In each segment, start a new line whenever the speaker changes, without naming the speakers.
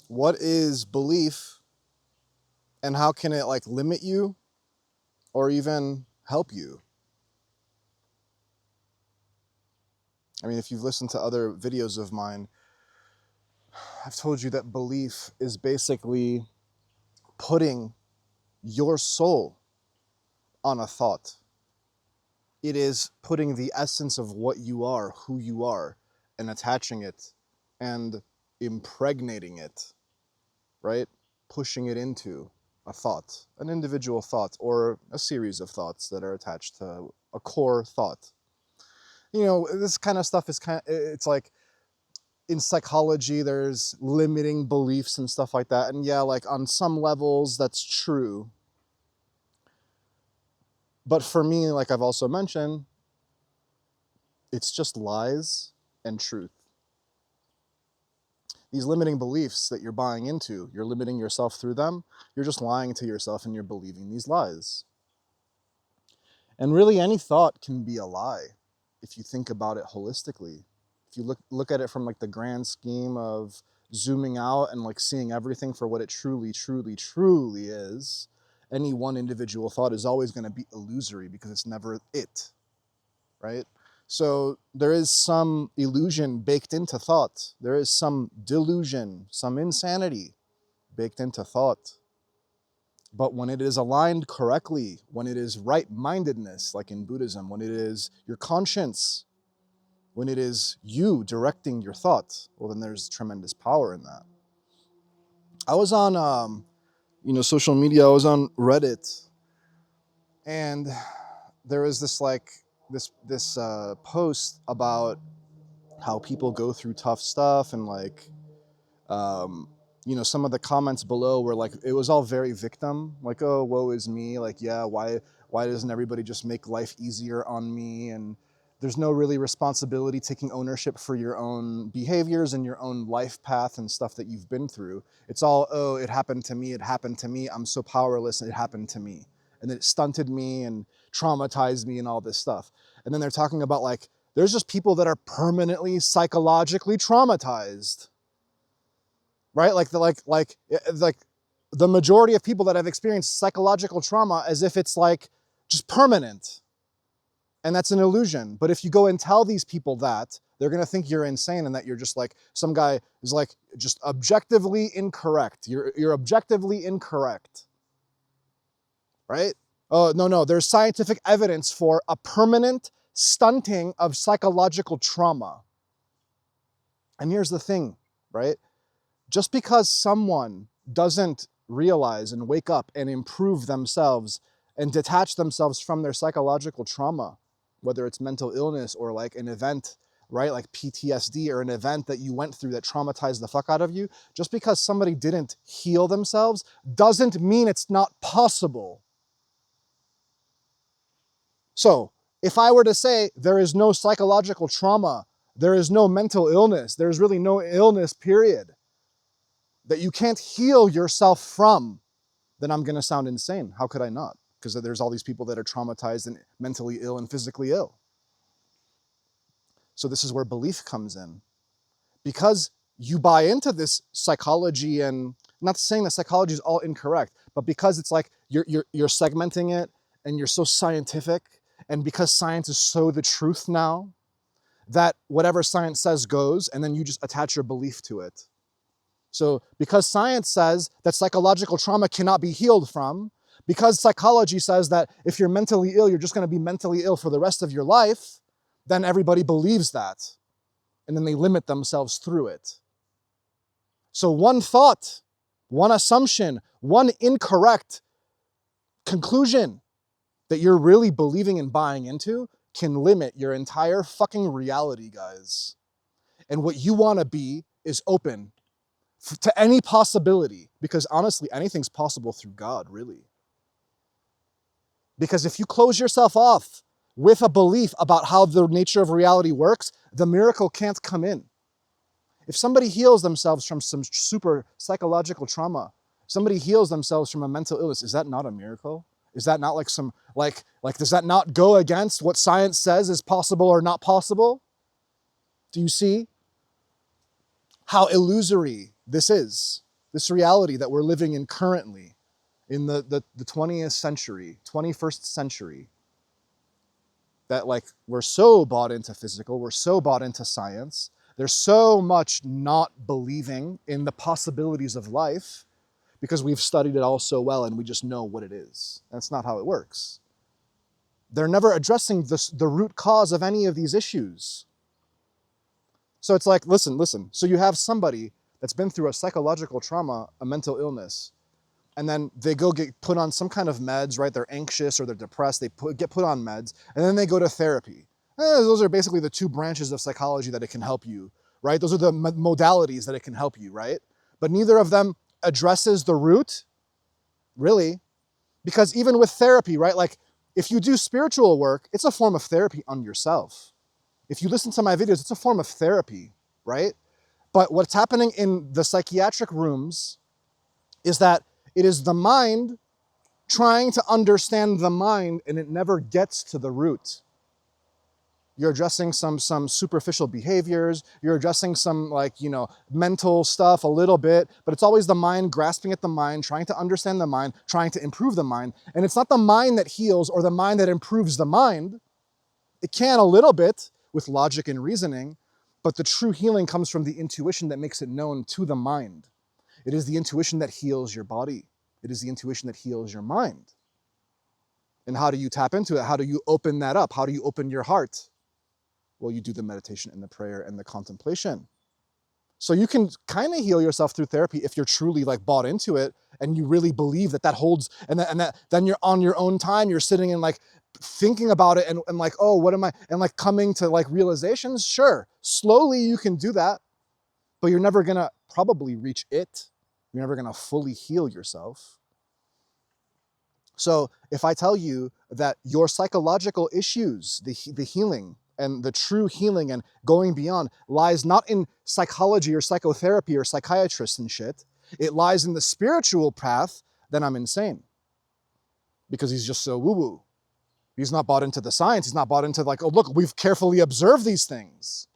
What is belief, and how can it like limit you or even help you? I mean, if you've listened to other videos of mine, I've told you that belief is basically putting your soul on a thought. It is putting the essence of what you are, who you are, and attaching it and impregnating it, right? Pushing it into a thought, an individual thought, or a series of thoughts that are attached to a core thought. You know, this kind of stuff is it's like in psychology, there's limiting beliefs and stuff like that. And yeah, like on some levels, that's true. But for me, like I've also mentioned, it's just lies and truth. These limiting beliefs that you're buying into, you're limiting yourself through them, you're just lying to yourself and you're believing these lies. And really any thought can be a lie if you think about it holistically. If you look at it from like the grand scheme of zooming out and like seeing everything for what it truly is, any one individual thought is always going to be illusory because it's never it, right? So there is some illusion baked into thought. There is some delusion, some insanity baked into thought. But when it is aligned correctly, when it is right-mindedness, like in Buddhism, when it is your conscience, when it is you directing your thought, well, then there's tremendous power in that. I was on, social media. I was on Reddit, and there was this post about how people go through tough stuff, and like, some of the comments below were like, it was all very victim, like, oh, woe is me, like, yeah, why doesn't everybody just make life easier on me? And there's no really responsibility, taking ownership for your own behaviors and your own life path and stuff that you've been through. It's all, oh, it happened to me, I'm so powerless, and it happened to me. And it stunted me and traumatized me and all this stuff. And then they're talking about like, there's just people that are permanently psychologically traumatized, right? Like the majority of people that have experienced psychological trauma as if it's like just permanent. And that's an illusion. But if you go and tell these people that, they're going to think you're insane and that you're just like, some guy is like just objectively incorrect. You're objectively incorrect, right? Oh, no, there's scientific evidence for a permanent stunting of psychological trauma. And here's the thing, right? Just because someone doesn't realize and wake up and improve themselves and detach themselves from their psychological trauma, whether it's mental illness or like an event, right? Like PTSD, or an event that you went through that traumatized the fuck out of you, just because somebody didn't heal themselves doesn't mean it's not possible. So if I were to say there is no psychological trauma, there is no mental illness, there's really no illness, period, that you can't heal yourself from, then I'm going to sound insane. How could I not? Because there's all these people that are traumatized and mentally ill and physically ill. So this is where belief comes in. Because you buy into this psychology, and not saying that psychology is all incorrect, but because it's like you're segmenting it and you're so scientific, and because science is so the truth now, that whatever science says goes, and then you just attach your belief to it. So because science says that psychological trauma cannot be healed from, because psychology says that if you're mentally ill, you're just going to be mentally ill for the rest of your life, then everybody believes that. And then they limit themselves through it. So one thought, one assumption, one incorrect conclusion that you're really believing and buying into can limit your entire fucking reality, guys. And what you want to be is open to any possibility, because honestly, anything's possible through God, really. Because if you close yourself off with a belief about how the nature of reality works, the miracle can't come in. If somebody heals themselves from some super psychological trauma, somebody heals themselves from a mental illness, is that not a miracle? Is that not like some, like does that not go against what science says is possible or not possible? Do you see how illusory this is? this reality that we're living in currently in the 20th century, 21st century, that like we're so bought into physical, we're so bought into science, there's so much not believing in the possibilities of life because we've studied it all so well and we just know what it is. That's not how it works. They're never addressing the root cause of any of these issues. So it's like, listen. So you have somebody that's been through a psychological trauma, a mental illness, and then they go get put on some kind of meds, right? They're anxious or they're depressed, they get put on meds, and then they go to therapy. Those are basically the two branches of psychology that it can help you, right? Those are the modalities that it can help you, right? But neither of them addresses the root, really, because even with therapy, right? Like if you do spiritual work, it's a form of therapy on yourself. If you listen to my videos, it's a form of therapy, right? But what's happening in the psychiatric rooms is that it is the mind trying to understand the mind, and it never gets to the root. You're addressing some superficial behaviors, you're addressing some mental stuff a little bit, but it's always the mind grasping at the mind, trying to understand the mind, trying to improve the mind. And it's not the mind that heals or the mind that improves the mind. It can a little bit with logic and reasoning, but the true healing comes from the intuition that makes it known to the mind. It is the intuition that heals your body. It is the intuition that heals your mind. And how do you tap into it? How do you open that up? How do you open your heart? Well, you do the meditation and the prayer and the contemplation. So you can kind of heal yourself through therapy if you're truly like bought into it and you really believe that holds, and that then you're on your own time, you're sitting and like thinking about it and like, oh, what am I, and like coming to like realizations. Sure, slowly you can do that, but you're never gonna probably reach it. You're never gonna fully heal yourself. So if I tell you that your psychological issues, the healing and the true healing and going beyond lies not in psychology or psychotherapy or psychiatrists and shit, it lies in the spiritual path, then I'm insane. Because he's just so woo-woo. He's not bought into the science. He's not bought into like, oh, look, we've carefully observed these things.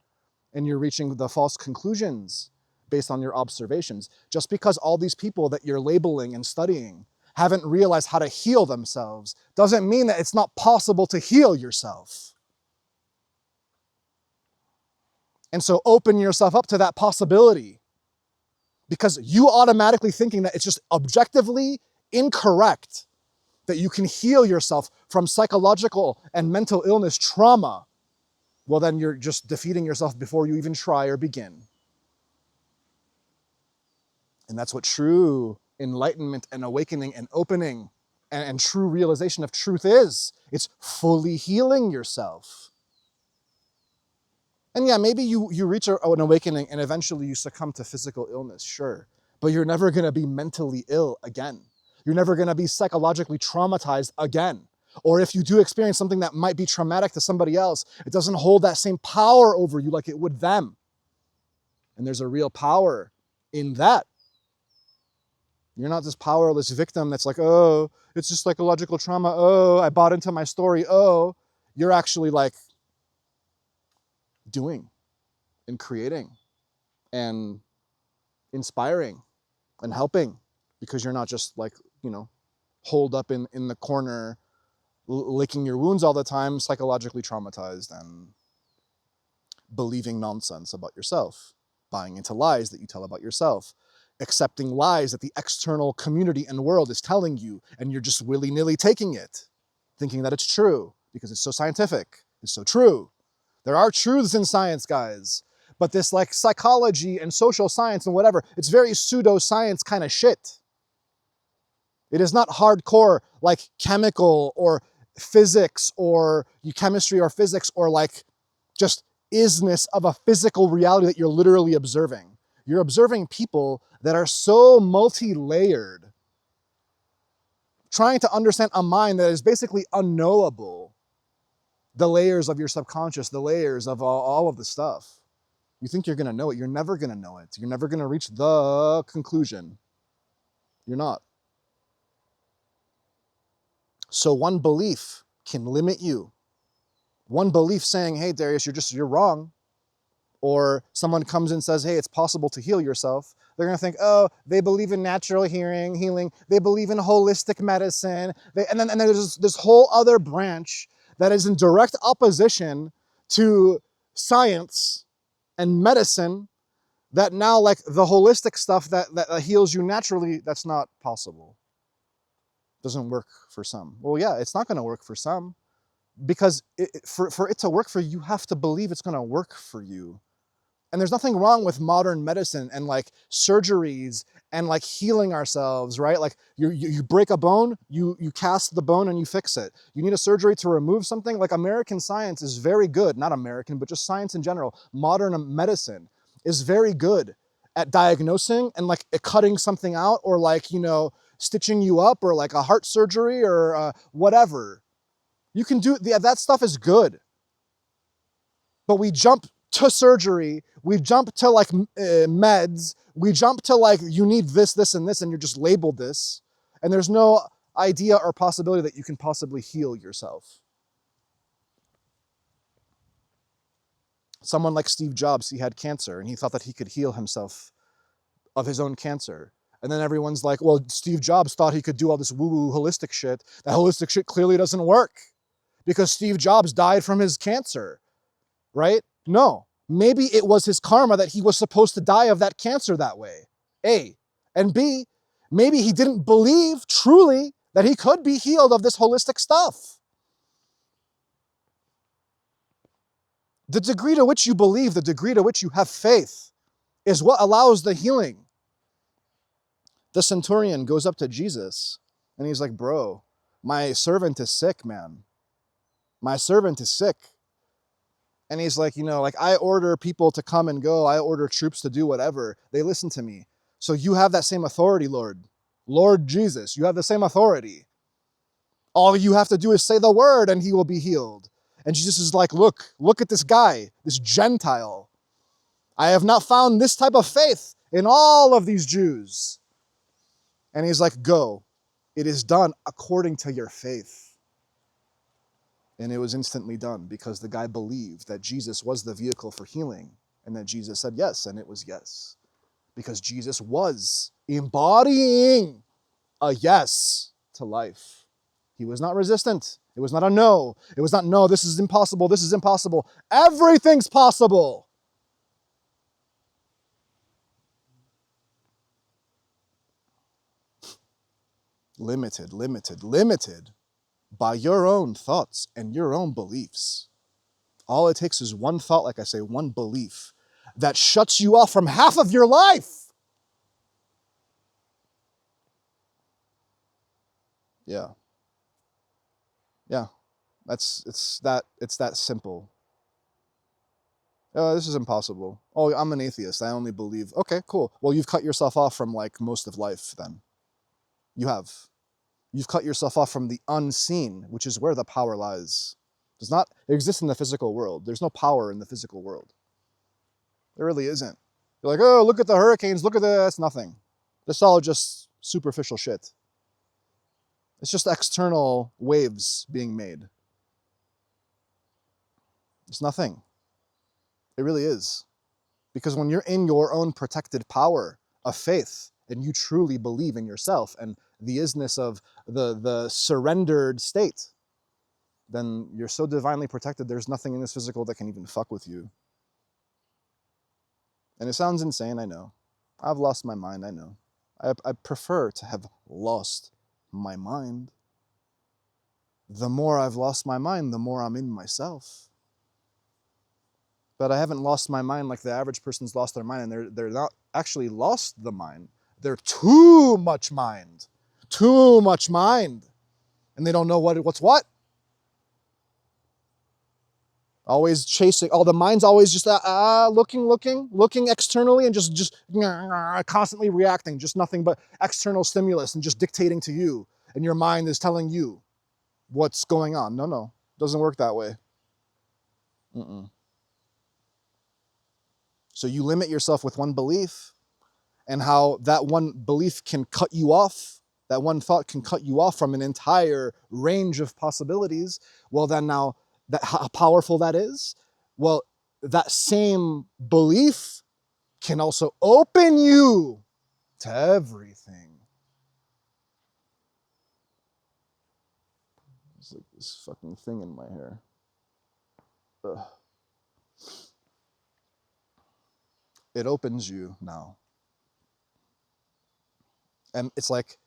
And you're reaching the false conclusions based on your observations. Just because all these people that you're labeling and studying haven't realized how to heal themselves doesn't mean that it's not possible to heal yourself. And so open yourself up to that possibility, because you automatically thinking that it's just objectively incorrect that you can heal yourself from psychological and mental illness trauma, well, then you're just defeating yourself before you even try or begin. And that's what true enlightenment and awakening and opening and true realization of truth is. It's fully healing yourself. And yeah, maybe you reach an awakening and eventually you succumb to physical illness, sure. But you're never gonna be mentally ill again. You're never gonna be psychologically traumatized again. Or if you do experience something that might be traumatic to somebody else, it doesn't hold that same power over you like it would them. And there's a real power in that. You're not this powerless victim that's like, oh, it's just psychological trauma. Oh, I bought into my story. Oh, you're actually like doing and creating and inspiring and helping, because you're not just like, holed up in the corner, licking your wounds all the time, psychologically traumatized and believing nonsense about yourself, buying into lies that you tell about yourself, accepting lies that the external community and world is telling you, and you're just willy-nilly taking it, thinking that it's true because it's so scientific, it's so true. There are truths in science, guys, but this like psychology and social science and whatever, it's very pseudoscience kind of shit. It is not hardcore like chemical or physics or chemistry or physics or like just isness of a physical reality that you're literally observing. You're observing people that are so multi-layered, trying to understand a mind that is basically unknowable. The layers of your subconscious, the layers of all of the stuff. You think you're gonna know it, you're never gonna know it. You're never gonna reach the conclusion. You're not. So one belief can limit you. One belief saying, hey, Darius, you're wrong. Or someone comes and says, hey, it's possible to heal yourself. They're going to think, oh, they believe in natural healing. They believe in holistic medicine. And then there's this whole other branch that is in direct opposition to science and medicine, that now, like, the holistic stuff that heals you naturally, that's not possible. Doesn't work for some. Well, yeah, it's not going to work for some, because for it to work for you, you have to believe it's going to work for you. And there's nothing wrong with modern medicine and like surgeries and like healing ourselves, right? Like you break a bone, you cast the bone and you fix it. You need a surgery to remove something. Like, American science is very good, not American, but just science in general. Modern medicine is very good at diagnosing and like cutting something out, or like, stitching you up, or like a heart surgery, or whatever. You can do, that stuff is good. But we jump to surgery, we jump to like meds, we jump to like, you need this, this, and this, and you're just labeled this. And there's no idea or possibility that you can possibly heal yourself. Someone like Steve Jobs, he had cancer and he thought that he could heal himself of his own cancer. And then everyone's like, well, Steve Jobs thought he could do all this woo-woo holistic shit. That holistic shit clearly doesn't work because Steve Jobs died from his cancer, right? No, maybe it was his karma that he was supposed to die of that cancer that way, A. And B, maybe he didn't believe truly that he could be healed of this holistic stuff. The degree to which you believe, the degree to which you have faith, is what allows the healing. The centurion goes up to Jesus and he's like, bro, my servant is sick, man. My servant is sick. And he's like, like, I order people to come and go. I order troops to do whatever. They listen to me. So you have that same authority, Lord. Lord Jesus, you have the same authority. All you have to do is say the word and he will be healed. And Jesus is like, look at this guy, this Gentile. I have not found this type of faith in all of these Jews. And he's like, go. It is done according to your faith. And it was instantly done because the guy believed that Jesus was the vehicle for healing, and that Jesus said yes, and it was yes. Because Jesus was embodying a yes to life. He was not resistant. It was not a no. It was not, no, this is impossible. This is impossible. Everything's possible. Limited by your own thoughts and your own beliefs. All it takes is one thought, like I say, one belief that shuts you off from half of your life. Yeah. It's that simple. This is impossible. Oh, I'm an atheist. I only believe. Okay, cool. Well, you've cut yourself off from like most of life then. You have. You've cut yourself off from the unseen, which is where the power lies. It does not exist in the physical world. There's no power in the physical world. There really isn't. You're like, oh, look at the hurricanes, look at that's nothing. That's all just superficial shit. It's just external waves being made. It's nothing. It really is. Because when you're in your own protected power of faith, and you truly believe in yourself and the isness of the surrendered state, then you're so divinely protected, there's nothing in this physical that can even fuck with you. And it sounds insane, I know. I've lost my mind, I know. I prefer to have lost my mind. The more I've lost my mind, the more I'm in myself. But I haven't lost my mind like the average person's lost their mind, and they're not actually lost the mind. They're too much mind. Too much mind. And they don't know what's what. Always chasing. The mind's always just looking externally and just constantly reacting. Just nothing but external stimulus and just dictating to you. And your mind is telling you what's going on. No. Doesn't work that way. So you limit yourself with one belief, and how that one belief can cut you off, that one thought can cut you off from an entire range of possibilities. Well, then now, how powerful that is? Well, that same belief can also open you to everything. It's like this fucking thing in my hair. Ugh. It opens you now. And it's like,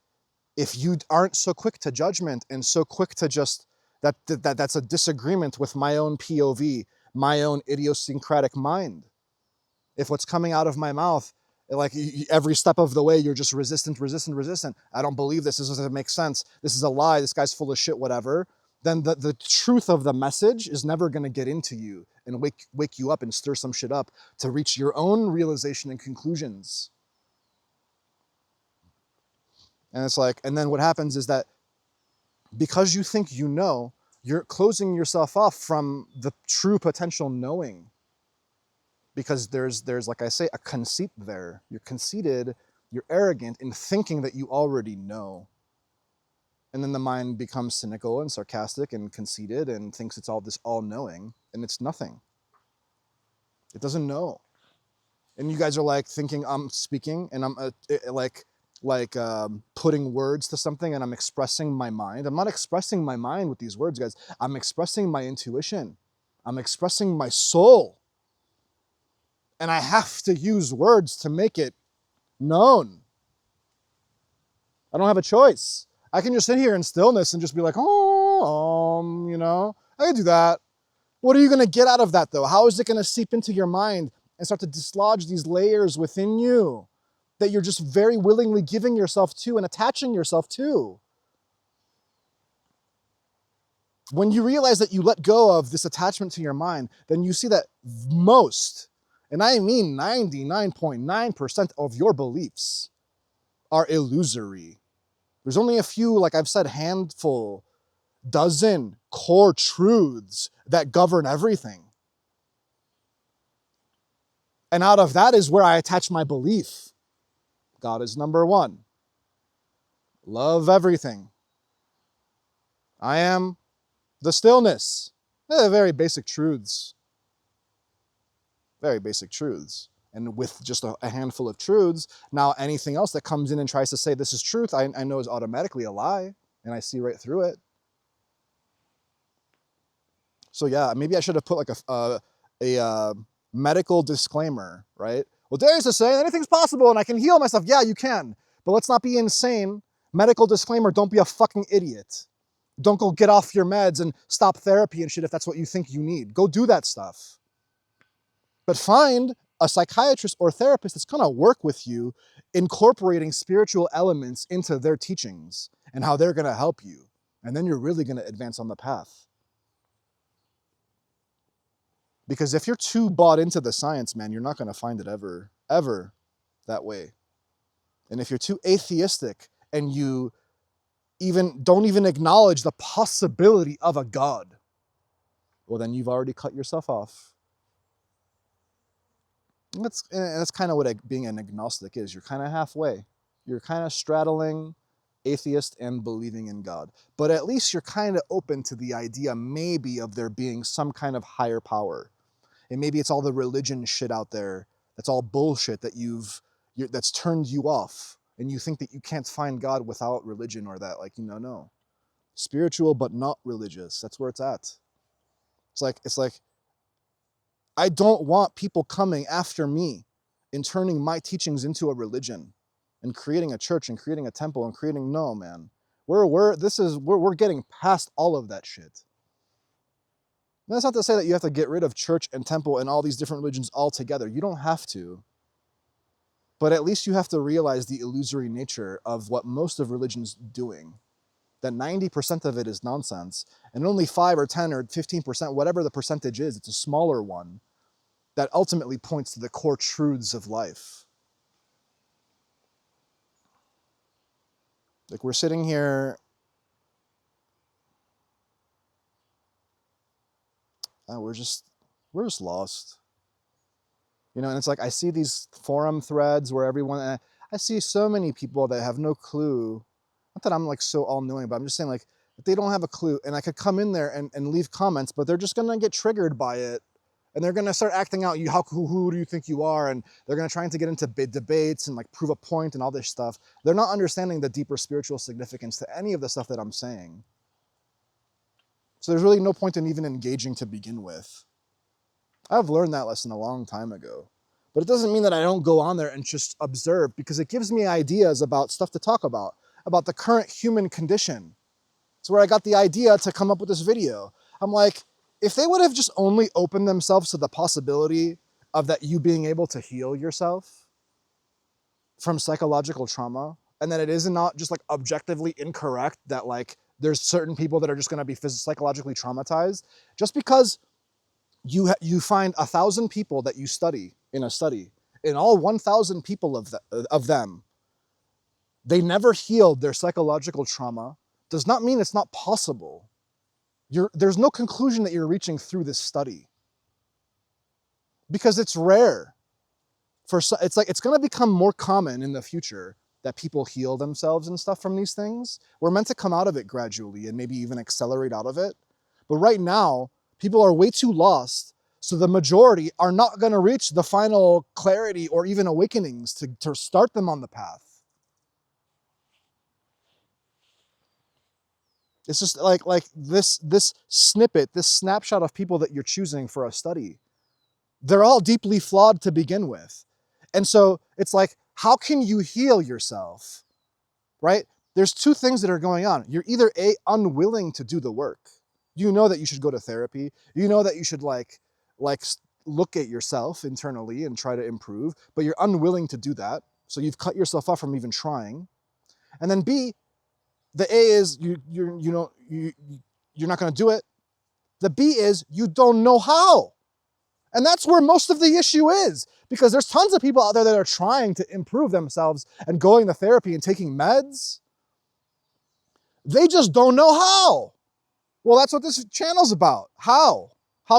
if you aren't so quick to judgment and so quick to just, that's a disagreement with my own POV, my own idiosyncratic mind. If what's coming out of my mouth, like every step of the way, you're just resistant. I don't believe this. This doesn't make sense. This is a lie. This guy's full of shit, whatever. Then the truth of the message is never going to get into you and wake you up and stir some shit up to reach your own realization and conclusions. And it's like, and then what happens is that because you think you know, you're closing yourself off from the true potential knowing. Because there's like I say, a conceit there. You're conceited, you're arrogant in thinking that you already know. And then the mind becomes cynical and sarcastic and conceited and thinks it's all this all-knowing, and it's nothing. It doesn't know. And you guys are like thinking I'm speaking and I'm putting words to something and I'm expressing my mind. I'm not expressing my mind with these words, guys. I'm expressing my intuition. I'm expressing my soul. And I have to use words to make it known. I don't have a choice. I can just sit here in stillness and just be like, you know, I can do that. What are you going to get out of that, though? How is it going to seep into your mind and start to dislodge these layers within you that you're just very willingly giving yourself to and attaching yourself to? When you realize that you let go of this attachment to your mind, then you see that most, and I mean 99.9% of your beliefs are illusory. There's only a few, like I've said, handful, dozen core truths that govern everything. And out of that is where I attach my belief. God is number one. Love everything. I am the stillness. They're very basic truths. Very basic truths. And with just a handful of truths, now anything else that comes in and tries to say this is truth, I know is automatically a lie, and I see right through it. So yeah, maybe I should have put like a medical disclaimer, right? Well, Darius is saying anything's possible and I can heal myself. Yeah, you can, but let's not be insane. Medical disclaimer, don't be a fucking idiot. Don't go get off your meds and stop therapy and shit if that's what you think you need. Go do that stuff. But find a psychiatrist or therapist that's going to work with you, incorporating spiritual elements into their teachings and how they're going to help you. And then you're really going to advance on the path. Because if you're too bought into the science, man, you're not going to find it ever that way. And if you're too atheistic and you don't even acknowledge the possibility of a God, well, then you've already cut yourself off. And that's kind of what being an agnostic is. You're kind of halfway. You're kind of straddling atheist and believing in God. But at least you're kind of open to the idea maybe of there being some kind of higher power. And maybe it's all the religion shit out there that's all bullshit that that's turned you off. And you think that you can't find God without religion or that. Like, no. Spiritual but not religious. That's where it's at. It's like I don't want people coming after me and turning my teachings into a religion and creating a church and creating a temple and creating, no, man. We're getting past all of that shit. And that's not to say that you have to get rid of church and temple and all these different religions altogether. You don't have to. But at least you have to realize the illusory nature of what most of religion's doing. That 90% of it is nonsense, and only 5 or 10 or 15%, whatever the percentage is, it's a smaller one, that ultimately points to the core truths of life. Like we're sitting here, we're just lost. And it's like I see these forum threads where I see so many people that have no clue. Not that I'm like so all-knowing, but I'm just saying like they don't have a clue. And I could come in there and leave comments, but they're just gonna get triggered by it. And they're going to start acting out, who do you think you are? And they're going to try to get into debates and like prove a point and all this stuff. They're not understanding the deeper spiritual significance to any of the stuff that I'm saying. So there's really no point in even engaging to begin with. I've learned that lesson a long time ago. But it doesn't mean that I don't go on there and just observe, because it gives me ideas about stuff to talk about the current human condition. It's where I got the idea to come up with this video. I'm like, if they would have just only opened themselves to the possibility of that you being able to heal yourself from psychological trauma, and that it is not just like objectively incorrect that like there's certain people that are just going to be psychologically traumatized, just because you find 1,000 people that you study in a study, in all 1,000 people of them, they never healed their psychological trauma, does not mean it's not possible. There's no conclusion that you're reaching through this study, because it's rare. It's like it's going to become more common in the future that people heal themselves and stuff from these things. We're meant to come out of it gradually and maybe even accelerate out of it. But right now, people are way too lost, so the majority are not going to reach the final clarity or even awakenings to start them on the path. It's just like this snippet, this snapshot of people that you're choosing for a study. They're all deeply flawed to begin with. And so it's like, how can you heal yourself, right? There's two things that are going on. You're either unwilling to do the work. You know that you should go to therapy. You know that you should like look at yourself internally and try to improve, but you're unwilling to do that. So you've cut yourself off from even trying. And then B, the A is you're not going to do it. The B is you don't know how. And that's where most of the issue is, because there's tons of people out there that are trying to improve themselves and going to therapy and taking meds. They just don't know how. Well, that's what this channel's about. How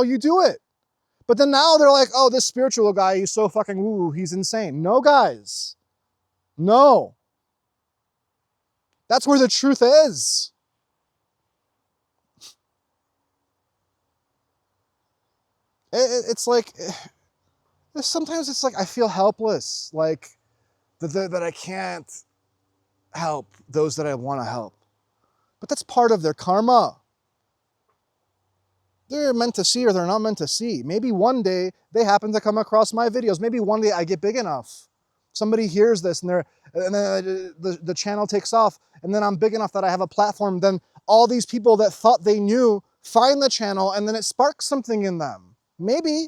you do it. But then now they're like, oh, this spiritual guy, he's so fucking woo, he's insane. No, guys. No. That's where the truth is. It's like, sometimes it's like I feel helpless, like that I can't help those that I want to help. But that's part of their karma. They're meant to see or they're not meant to see. Maybe one day they happen to come across my videos. Maybe one day I get big enough. Somebody hears this and then the channel takes off, and then I'm big enough that I have a platform. Then all these people that thought they knew find the channel, and then it sparks something in them. Maybe.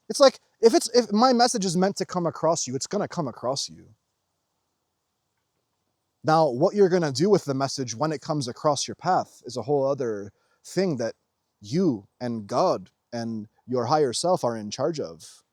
It's like, if my message is meant to come across you, it's going to come across you. Now, what you're going to do with the message when it comes across your path is a whole other thing that you and God and your higher self are in charge of.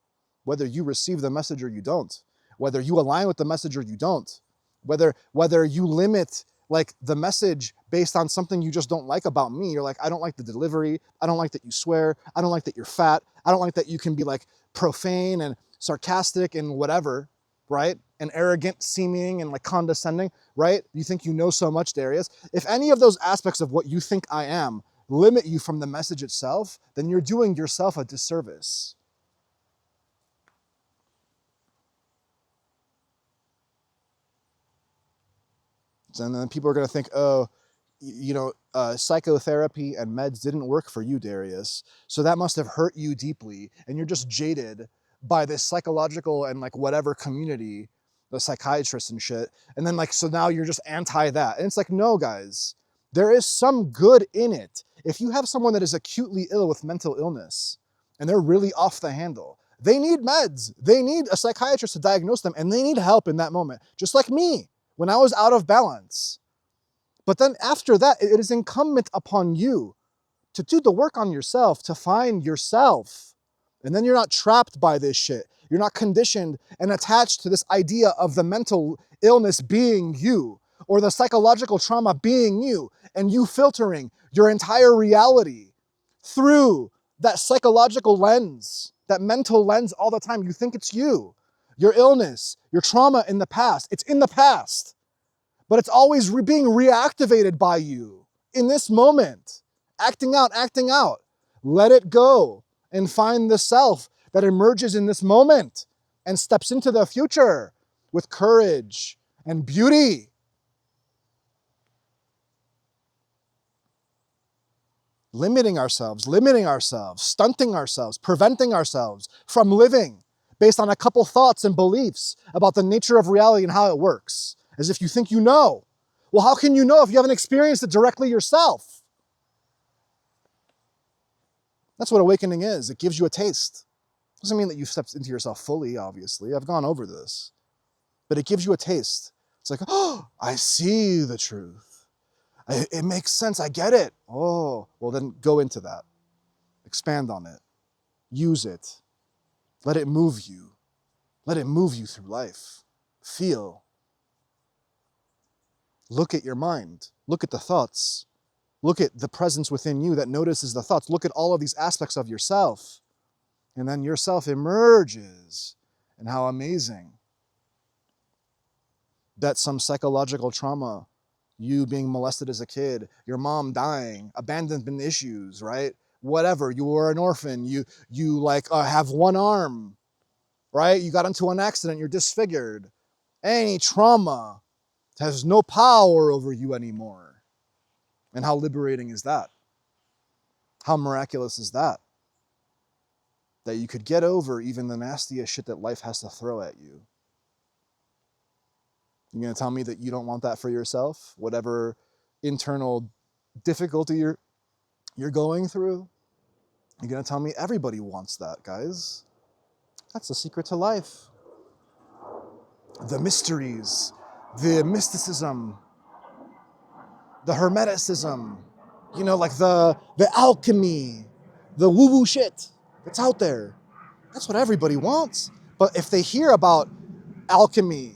Whether you receive the message or you don't, whether you align with the message or you don't, whether you limit like the message based on something you just don't like about me. You're like, I don't like the delivery. I don't like that you swear. I don't like that you're fat. I don't like that you can be like profane and sarcastic and whatever, right? And arrogant seeming and like condescending, right? You think you know so much, Darius. If any of those aspects of what you think I am limit you from the message itself, then you're doing yourself a disservice. And then people are going to think, oh, psychotherapy and meds didn't work for you, Darius. So that must have hurt you deeply. And you're just jaded by this psychological and like whatever community, the psychiatrists and shit. And then like, so now you're just anti that. And it's like, no, guys, there is some good in it. If you have someone that is acutely ill with mental illness and they're really off the handle, they need meds. They need a psychiatrist to diagnose them, and they need help in that moment. Just like me, when I was out of balance. But then after that, it is incumbent upon you to do the work on yourself, to find yourself. And then you're not trapped by this shit. You're not conditioned and attached to this idea of the mental illness being you, or the psychological trauma being you, and you filtering your entire reality through that psychological lens, that mental lens all the time. You think it's you. Your illness, your trauma in the past, it's in the past. But it's always being reactivated by you in this moment. Acting out. Let it go and find the self that emerges in this moment and steps into the future with courage and beauty. Limiting ourselves, stunting ourselves, preventing ourselves from living based on a couple thoughts and beliefs about the nature of reality and how it works, as if you think you know. Well, how can you know if you haven't experienced it directly yourself? That's what awakening is. It gives you a taste. Doesn't mean that you've stepped into yourself fully, obviously. I've gone over this. But it gives you a taste. It's like, oh, I see the truth. It makes sense. I get it. Oh, well then go into that. Expand on it. Use it. Let it move you. Let it move you through life. Feel. Look at your mind. Look at the thoughts. Look at the presence within you that notices the thoughts. Look at all of these aspects of yourself. And then yourself emerges. And how amazing that some psychological trauma, you being molested as a kid, your mom dying, abandonment issues, right? Whatever, you were an orphan, you have one arm, right? You got into an accident, you're disfigured. Any trauma has no power over you anymore. And how liberating is that? How miraculous is that? That you could get over even the nastiest shit that life has to throw at you. You're gonna tell me that you don't want that for yourself? Whatever internal difficulty you're going through? You're gonna tell me everybody wants that, guys? That's the secret to life. The mysteries, the mysticism, the hermeticism, like the alchemy, the woo-woo shit that's out there. That's what everybody wants. But if they hear about alchemy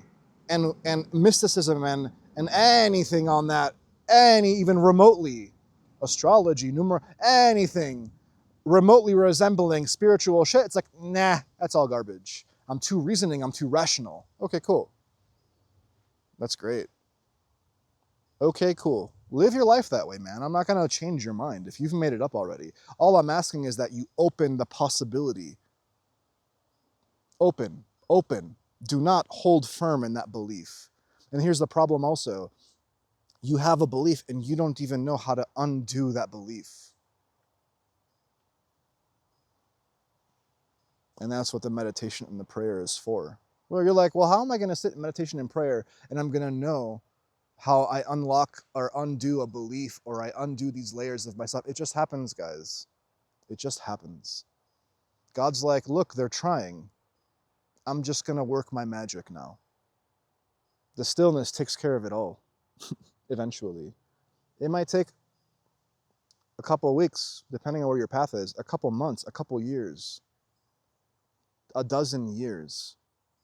and mysticism and anything on that, even remotely, astrology, anything remotely resembling spiritual shit, it's like, nah, that's all garbage. I'm too reasoning, I'm too rational. Okay, cool. That's great. Okay, cool. Live your life that way, man. I'm not gonna change your mind if you've made it up already. All I'm asking is that you open the possibility. Open. Do not hold firm in that belief. And here's the problem also. You have a belief and you don't even know how to undo that belief. And that's what the meditation and the prayer is for. Where you're like, well, how am I going to sit in meditation and prayer and I'm going to know how I unlock or undo a belief or I undo these layers of myself? It just happens, guys. It just happens. God's like, look, they're trying. I'm just going to work my magic now. The stillness takes care of it all, eventually. It might take a couple of weeks, depending on where your path is, a couple months, a couple years, a dozen years.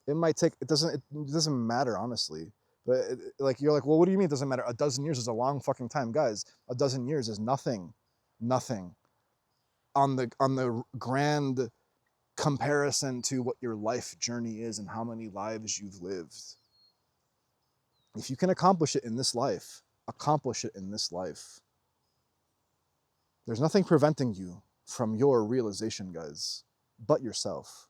It might take, it doesn't matter, honestly. But you're like, well, what do you mean it doesn't matter? A dozen years is a long fucking time. Guys, a dozen years is nothing on the grand comparison to what your life journey is and how many lives you've lived. If you can accomplish it in this life, accomplish it in this life. There's nothing preventing you from your realization, guys, but yourself.